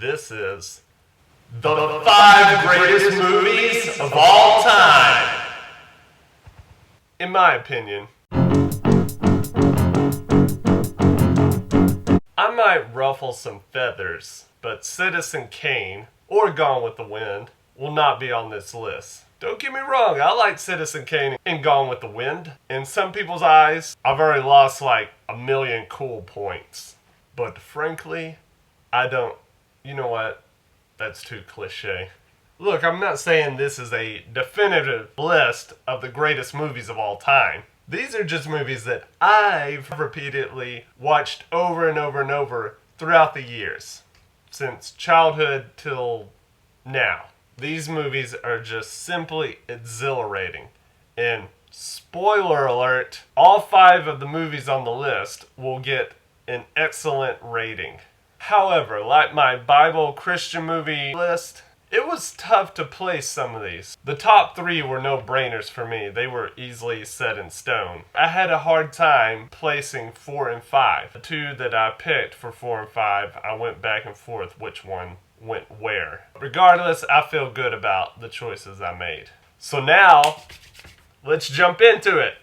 This is the 5 greatest movies of all time. In my opinion, I might ruffle some feathers, but Citizen Kane or Gone with the Wind will not be on this list. Don't get me wrong, I like Citizen Kane and Gone with the Wind. In some people's eyes, I've already lost like a million cool points. But frankly, I don't. You know what? That's too cliche. Look, I'm not saying this is a definitive list of the greatest movies of all time. These are just movies that I've repeatedly watched over and over and over throughout the years, since childhood till now. These movies are just simply exhilarating. And spoiler alert, all 5 of the movies on the list will get an excellent rating. However, like my Bible Christian movie list, it was tough to place some of these. The top 3 were no-brainers for me. They were easily set in stone. I had a hard time placing 4 and 5. The 2 that I picked for 4 and 5, I went back and forth which one went where. Regardless, I feel good about the choices I made. So now, let's jump into it.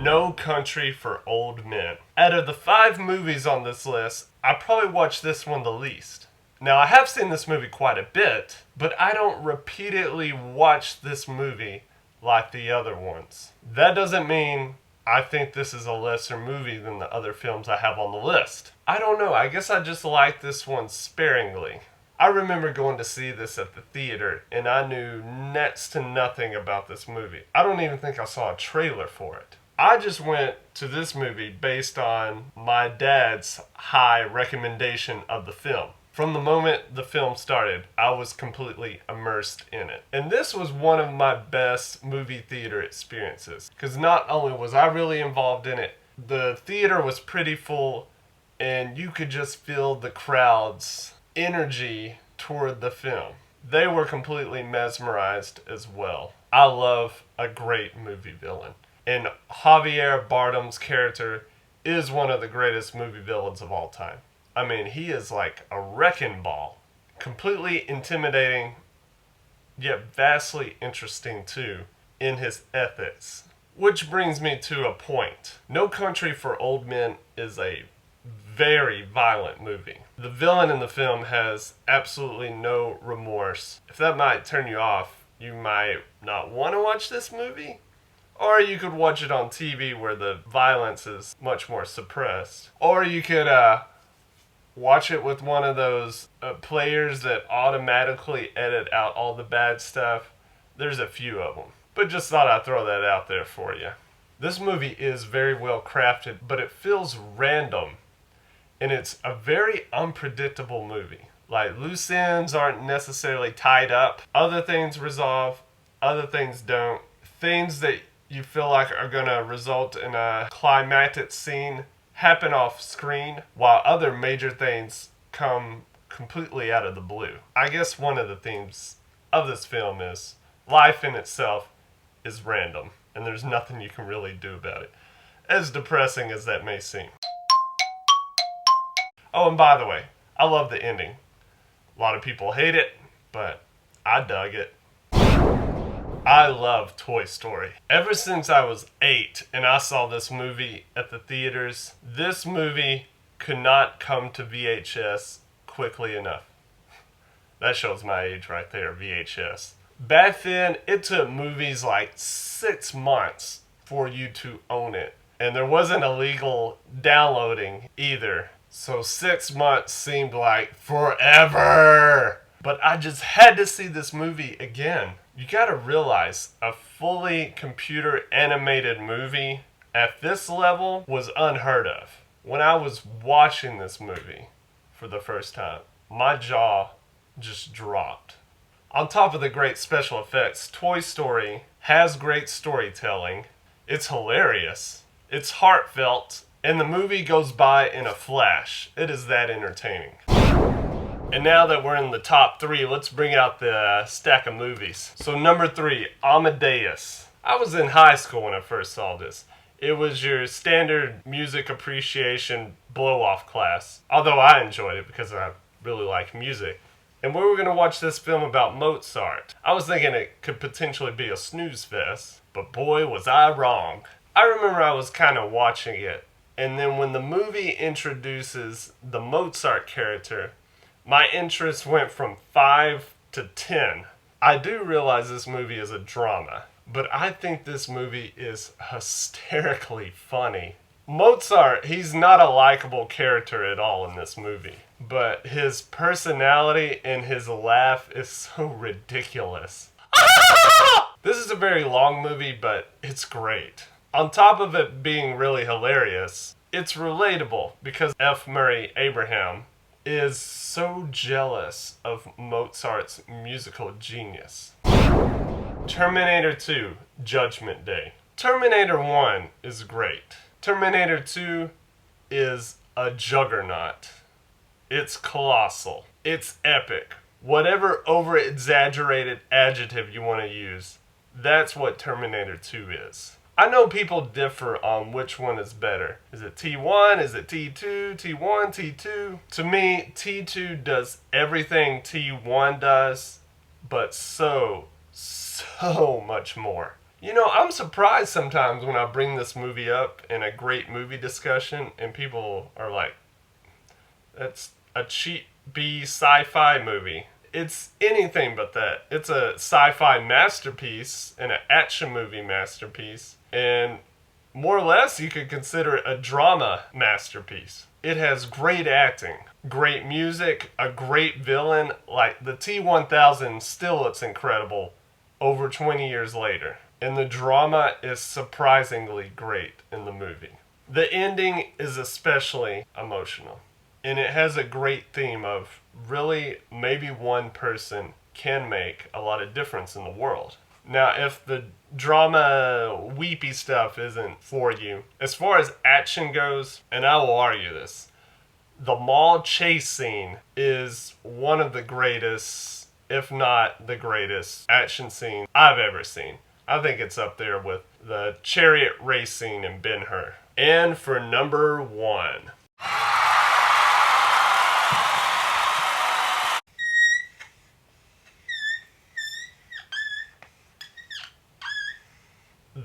No Country for Old Men. Out of the 5 movies on this list, I probably watched this one the least. Now, I have seen this movie quite a bit, but I don't repeatedly watch this movie like the other ones. That doesn't mean I think this is a lesser movie than the other films I have on the list. I don't know, I guess I just like this one sparingly. I remember going to see this at the theater, and I knew next to nothing about this movie. I don't even think I saw a trailer for it. I just went to this movie based on my dad's high recommendation of the film. From the moment the film started, I was completely immersed in it. And this was one of my best movie theater experiences. Because not only was I really involved in it, the theater was pretty full, and you could just feel the crowd's energy toward the film. They were completely mesmerized as well. I love a great movie villain. And Javier Bardem's character is one of the greatest movie villains of all time. I mean, he is like a wrecking ball. Completely intimidating, yet vastly interesting too, in his ethics. Which brings me to a point. No Country for Old Men is a very violent movie. The villain in the film has absolutely no remorse. If that might turn you off, you might not want to watch this movie. Or you could watch it on TV where the violence is much more suppressed. Or you could watch it with one of those players that automatically edit out all the bad stuff. There's a few of them. But just thought I'd throw that out there for you. This movie is very well crafted, but it feels random. And it's a very unpredictable movie. Like, loose ends aren't necessarily tied up. Other things resolve, other things don't. Things that you feel like are going to result in a climactic scene happen off screen, while other major things come completely out of the blue. I guess one of the themes of this film is life in itself is random, and there's nothing you can really do about it, as depressing as that may seem. Oh, and by the way, I love the ending. A lot of people hate it, but I dug it. I love Toy Story. Ever since I was 8 and I saw this movie at the theaters, this movie could not come to VHS quickly enough. That shows my age right there, VHS. Back then, it took movies like 6 months for you to own it. And there wasn't illegal downloading either. So 6 months seemed like forever. But I just had to see this movie again. You gotta realize, a fully computer animated movie at this level was unheard of. When I was watching this movie for the first time, my jaw just dropped. On top of the great special effects, Toy Story has great storytelling. It's hilarious. It's heartfelt. And the movie goes by in a flash. It is that entertaining. And now that we're in the top 3, let's bring out the stack of movies. So number 3, Amadeus. I was in high school when I first saw this. It was your standard music appreciation blow-off class. Although I enjoyed it because I really like music. And we were going to watch this film about Mozart. I was thinking it could potentially be a snooze fest, but boy was I wrong. I remember I was kind of watching it, and then when the movie introduces the Mozart character, my interest went from 5 to 10. I do realize this movie is a drama, but I think this movie is hysterically funny. Mozart, he's not a likable character at all in this movie, but his personality and his laugh is so ridiculous. This is a very long movie, but it's great. On top of it being really hilarious, it's relatable because F. Murray Abraham is so jealous of Mozart's musical genius. Terminator 2, Judgment Day. Terminator 1 is great. Terminator 2 is a juggernaut. It's colossal. It's epic. Whatever over-exaggerated adjective you want to use, that's what Terminator 2 is. I know people differ on which one is better. Is it T1? Is it T2? T1? T2? To me, T2 does everything T1 does, but so much more. You know, I'm surprised sometimes when I bring this movie up in a great movie discussion and people are like, that's a cheap B sci-fi movie. It's anything but that. It's a sci-fi masterpiece and an action movie masterpiece, and more or less you could consider it a drama masterpiece. It has great acting, great music, a great villain. Like the T-1000 still looks incredible over 20 years later. And the drama is surprisingly great in the movie. The ending is especially emotional. And it has a great theme of really maybe one person can make a lot of difference in the world. Now, if the drama, weepy stuff isn't for you, as far as action goes, and I will argue this, the mall chase scene is one of the greatest, if not the greatest, action scene I've ever seen. I think it's up there with the chariot race scene in Ben-Hur. And for number 1.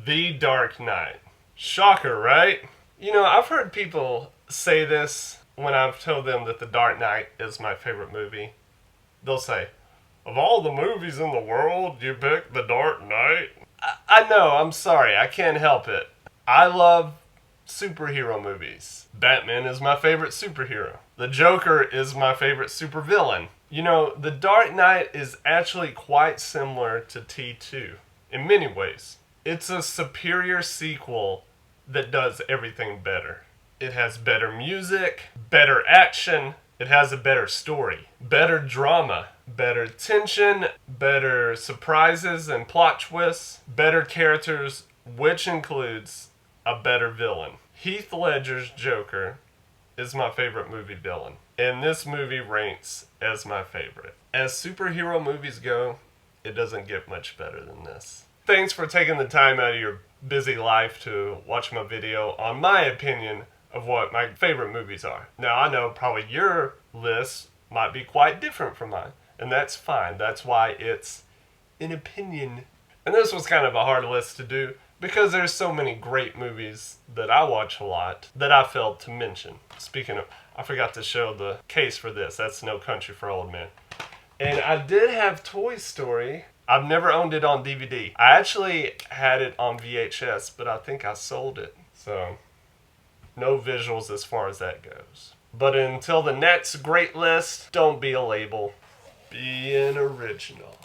The Dark Knight. Shocker, right? You know, I've heard people say this when I've told them that The Dark Knight is my favorite movie. They'll say, of all the movies in the world, you picked The Dark Knight? I know, I'm sorry, I can't help it. I love superhero movies. Batman is my favorite superhero. The Joker is my favorite supervillain. You know, The Dark Knight is actually quite similar to T2 in many ways. It's a superior sequel that does everything better. It has better music, better action, it has a better story, better drama, better tension, better surprises and plot twists, better characters, which includes a better villain. Heath Ledger's Joker is my favorite movie villain, and this movie ranks as my favorite. As superhero movies go, it doesn't get much better than this. Thanks for taking the time out of your busy life to watch my video on my opinion of what my favorite movies are. Now, I know probably your list might be quite different from mine, and that's fine. That's why it's an opinion. And this was kind of a hard list to do because there's so many great movies that I watch a lot that I failed to mention. Speaking of, I forgot to show the case for this. That's No Country for Old Men. And I did have Toy Story. I've never owned it on DVD. I actually had it on VHS, but I think I sold it. So, no visuals as far as that goes. But until the next great list, don't be a label. Be an original.